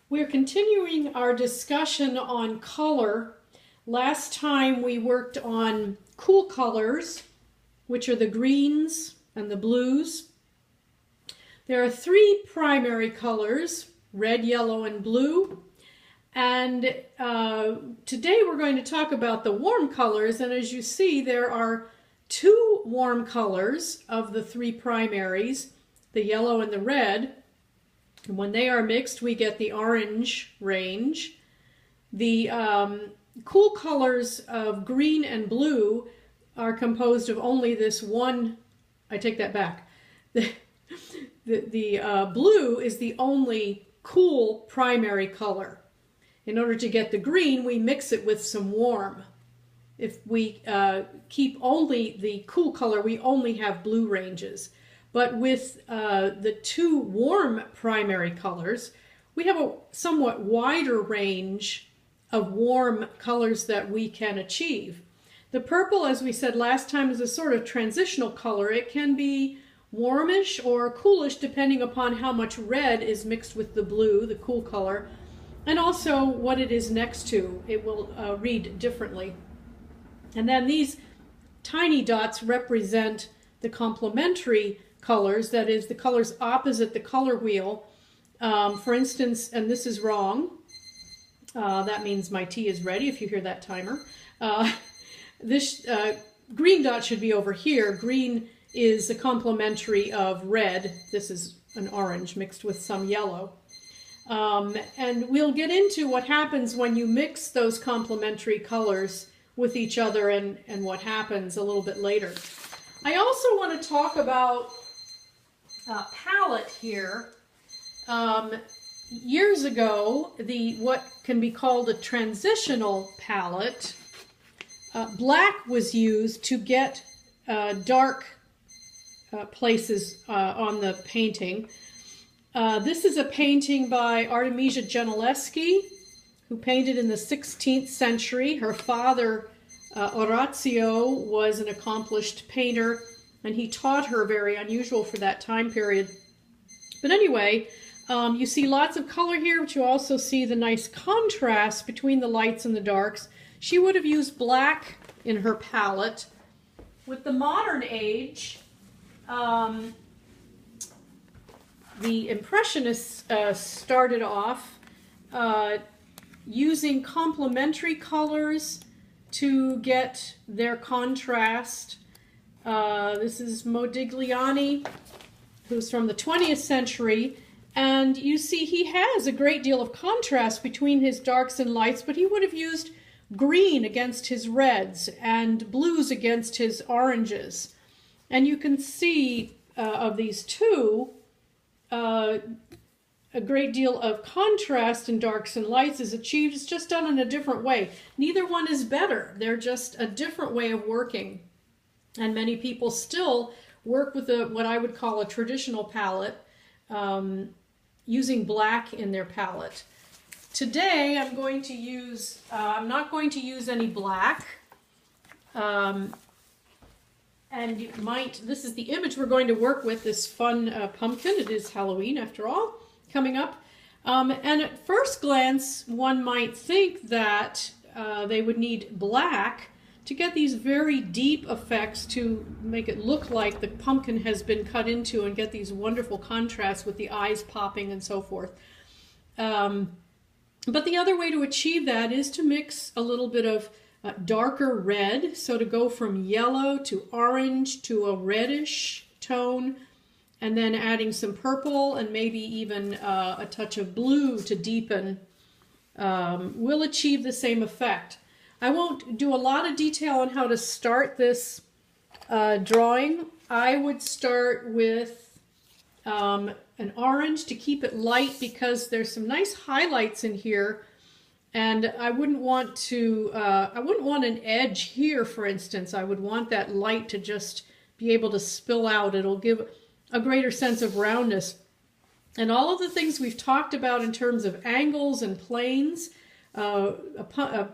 We're continuing our discussion on color. Last time we worked on cool colors, which are the greens and the blues. There are three primary colors, red, yellow, and blue. And today we're going to talk about the warm colors. And as you see, there are two warm colors of the three primaries, the yellow and the red. And when they are mixed, we get the orange range. The cool colors of green and blue are composed of only this one. I take that back. The blue is the only cool primary color. In order to get the green, we mix it with some warm. If we keep only the cool color, we only have blue ranges. But with the two warm primary colors, we have a somewhat wider range of warm colors that we can achieve. The purple, as we said last time, is a sort of transitional color. It can be warmish or coolish depending upon how much red is mixed with the blue, the cool color, and also what it is next to. It will read differently. And then these tiny dots represent the complementary colors, that is, the colors opposite the color wheel. For instance, and this is wrong, that means my tea is ready if you hear that timer. This green dot should be over here. Green is the complementary of red. This is an orange mixed with some yellow. And we'll get into what happens when you mix those complementary colors with each other and what happens a little bit later. I also want to talk about palette here. Years ago, what can be called a transitional palette, black was used to get dark places on the painting. This is a painting by Artemisia Gentileschi, who painted in the 16th century. Her father, Orazio, was an accomplished painter, and he taught her, very unusual for that time period. But anyway, you see lots of color here, but you also see the nice contrast between the lights and the darks. She would have used black in her palette. With the modern age, the Impressionists started off using complementary colors to get their contrast. This is Modigliani, who's from the 20th century, and you see he has a great deal of contrast between his darks and lights, but he would have used green against his reds and blues against his oranges. And you can see of these two, a great deal of contrast in darks and lights is achieved. It's just done in a different way. Neither one is better. They're just a different way of working. And many people still work with what I would call a traditional palette, using black in their palette. Today I'm going to use, I'm not going to use any black. And you might, this is the image we're going to work with, this fun pumpkin. It is Halloween after all, coming up. And at first glance, one might think that they would need black to get these very deep effects to make it look like the pumpkin has been cut into and get these wonderful contrasts with the eyes popping and so forth. But the other way to achieve that is to mix a little bit of darker red, so to go from yellow to orange to a reddish tone, and then adding some purple and maybe even a touch of blue to deepen, will achieve the same effect. I won't do a lot of detail on how to start this drawing. I would start with an orange to keep it light because there's some nice highlights in here. And I wouldn't want to, I wouldn't want an edge here, for instance. I would want that light to just be able to spill out. It'll give a greater sense of roundness. And all of the things we've talked about in terms of angles and planes, a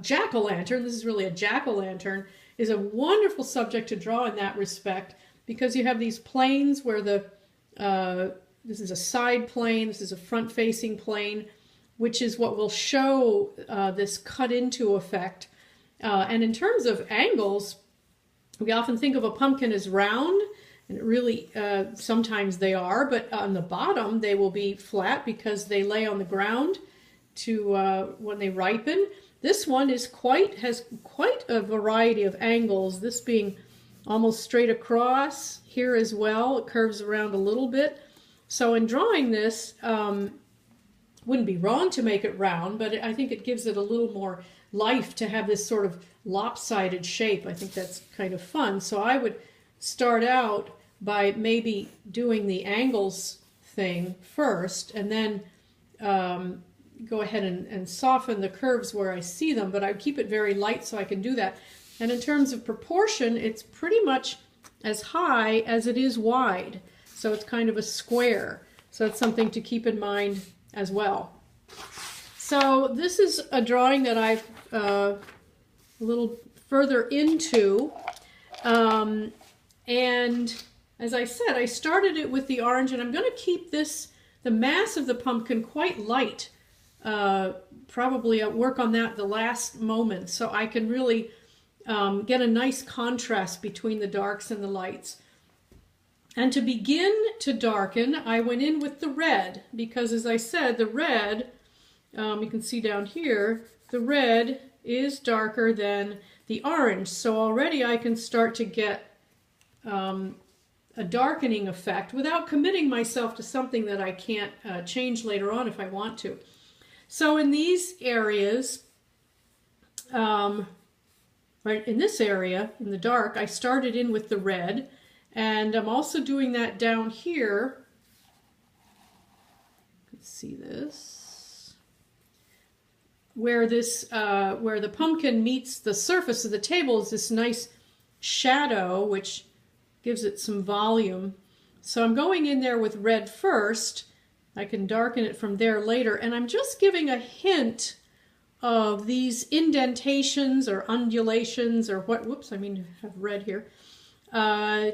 jack-o'-lantern, this is really a jack-o'-lantern, is a wonderful subject to draw in that respect because you have these planes where this is a side plane, this is a front-facing plane, which is what will show this cut into effect. And in terms of angles, we often think of a pumpkin as round, and it really, sometimes they are, but on the bottom they will be flat because they lay on the ground to when they ripen. This one has quite a variety of angles, this being almost straight across here as well. It curves around a little bit. So in drawing this, wouldn't be wrong to make it round, but I think it gives it a little more life to have this sort of lopsided shape. I think that's kind of fun. So I would start out by maybe doing the angles thing first, and then go ahead and soften the curves where I see them, but I keep it very light so I can do that. And in terms of proportion, it's pretty much as high as it is wide. So it's kind of a square. So it's something to keep in mind as well. So this is a drawing that I've a little further into. And as I said, I started it with the orange, and I'm going to keep the mass of the pumpkin quite light. Probably work on that the last moment so I can really get a nice contrast between the darks and the lights. And to begin to darken, I went in with the red, because as I said, the red, you can see down here, the red is darker than the orange. So already I can start to get a darkening effect without committing myself to something that I can't change later on if I want to. So in these areas, right in this area, in the dark, I started in with the red, and I'm also doing that down here. You can see this, where where the pumpkin meets the surface of the table is this nice shadow, which gives it some volume. So I'm going in there with red first. I can darken it from there later, and I'm just giving a hint of these indentations or undulations or what, whoops, I mean to have red here, I'm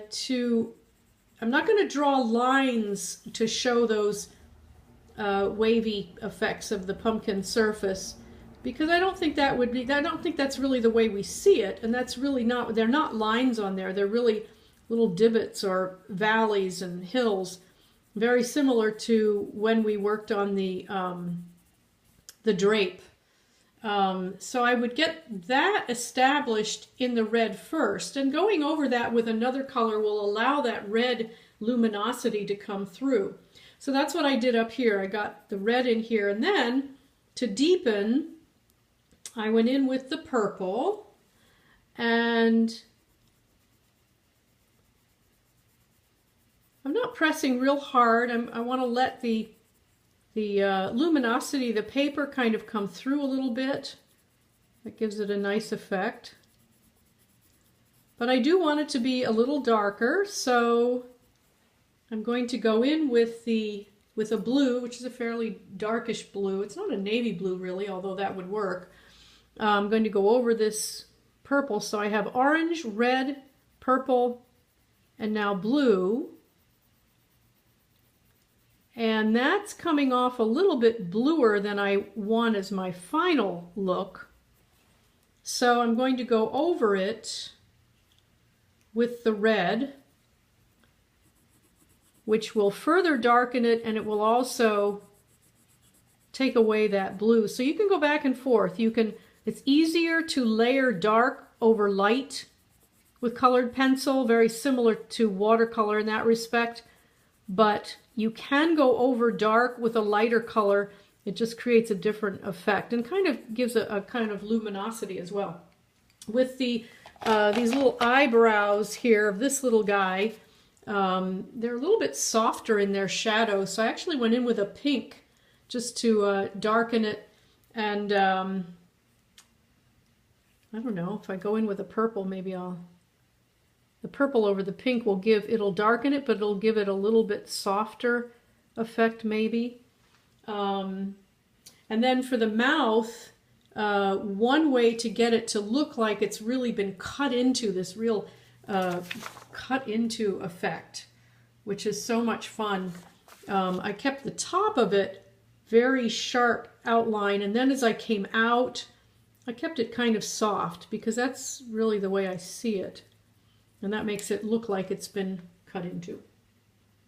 not going to draw lines to show those wavy effects of the pumpkin surface, because I don't think that would be, I don't think that's really the way we see it, and that's really not, they're not lines on there, they're really little divots or valleys and hills, very similar to when we worked on the drape. So I would get that established in the red first, and going over that with another color will allow that red luminosity to come through. So that's what I did up here. I got the red in here, and then to deepen, I went in with the purple, and I'm not pressing real hard. I want to let the luminosity of the paper kind of come through a little bit. That gives it a nice effect. But I do want it to be a little darker, so I'm going to go in with a blue, which is a fairly darkish blue. It's not a navy blue really, although that would work. I'm going to go over this purple, so I have orange, red, purple, and now blue. And that's coming off a little bit bluer than I want as my final look. So I'm going to go over it with the red, which will further darken it, and it will also take away that blue. So you can go back and forth. It's easier to layer dark over light with colored pencil, very similar to watercolor in that respect. But you can go over dark with a lighter color. It just creates a different effect and kind of gives a kind of luminosity as well. With these little eyebrows here of this little guy, they're a little bit softer in their shadow, so I actually went in with a pink just to darken it. And I don't know, if I go in with a purple, maybe the purple over the pink it'll darken it, but it'll give it a little bit softer effect maybe. And then for the mouth, one way to get it to look like it's really been cut into, this real cut into effect, which is so much fun. I kept the top of it very sharp outline, and then as I came out, I kept it kind of soft because that's really the way I see it. And that makes it look like it's been cut into.